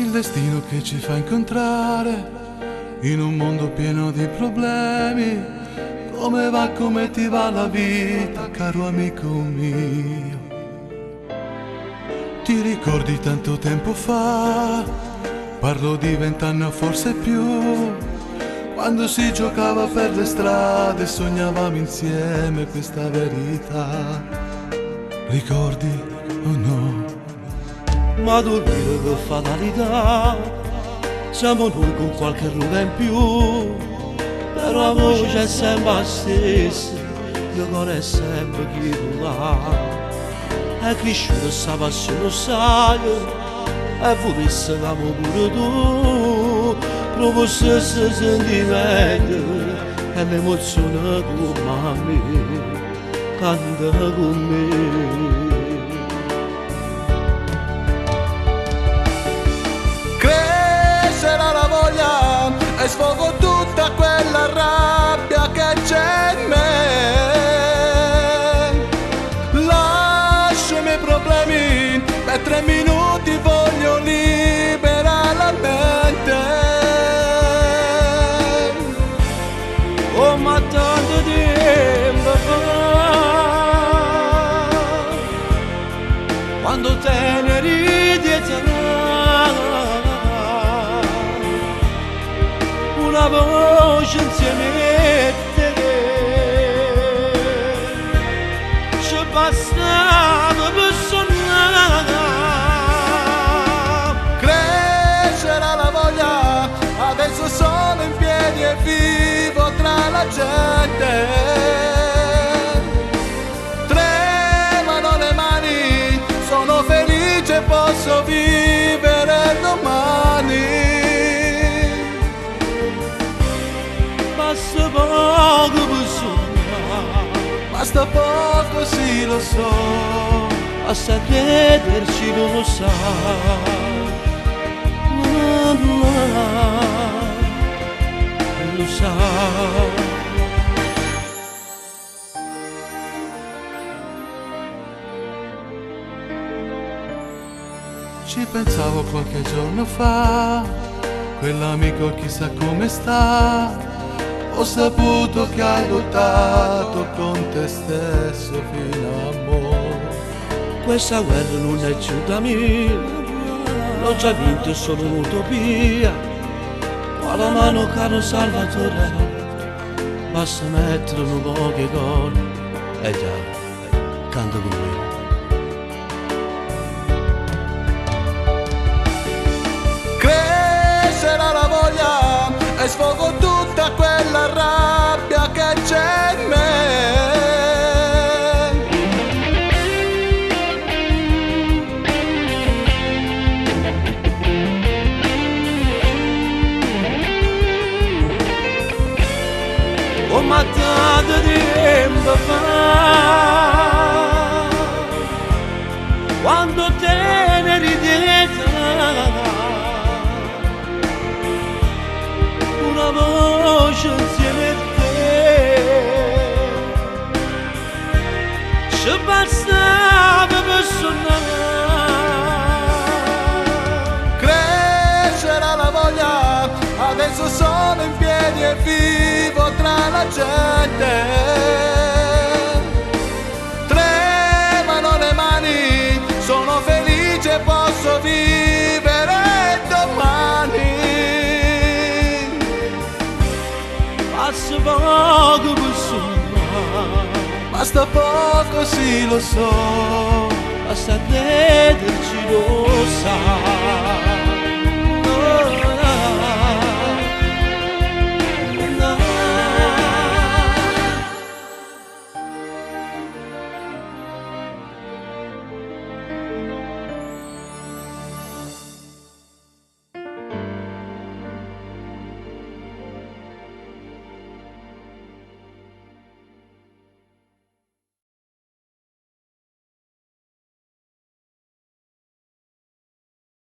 Il destino che ci fa incontrare in un mondo pieno di problemi. Come va, come ti va la vita, caro amico mio? Ti ricordi tanto tempo fa, parlo di 20 anni o forse più, quando si giocava per le strade e sognavamo insieme questa verità. Ricordi o no? Ma dormire che fatalità, siamo noi con qualche ruga in più, però la voce è sempre la stessa, il cuore è sempre chi tu là. È cresciuta questa passione, sai, e volesse che amo pure tu, proprio stesso sentimento, e l'emozione come me, canta con me. Crescerà la voglia e sfogo tutta quella rabbia che c'è in me. Lascio i miei problemi, per 3 minuti voglio liberare la mente. Oh, ma tanto tempo fa, quando te ne ridi e una voce insieme a te ci bastava per suonare. Crescerà la voglia, adesso sono in piedi e vivo tra la gente. Tremano le mani, sono felice, posso vivere domani. Basta poco per sognare, Basta poco, sì lo so, basta crederci, lo sai. Lo sai. ci pensavo qualche giorno fa, quell'amico chissà come sta. Ho saputo che hai lottato con te stesso fino a mo'. Questa guerra non è giunta mia, l'ho già vinto, è solo un'utopia. Qua la mano caro Salvatore, basta mettere un po' che corde. Già, canta con me. Crescerà la voglia e sfogo tutta quella rabbia che c'è in me. Oh, ma tanto tempo fa, quando te ne ridete, una voce insieme a te ci bastava per suonare. Crescerà la voglia, adesso sono in piedi e vivo tra la gente. Tremano le mani, sono felice, posso vivere domani. Basta poco per sognare, Basta poco, sì lo so, basta crederci, lo sai.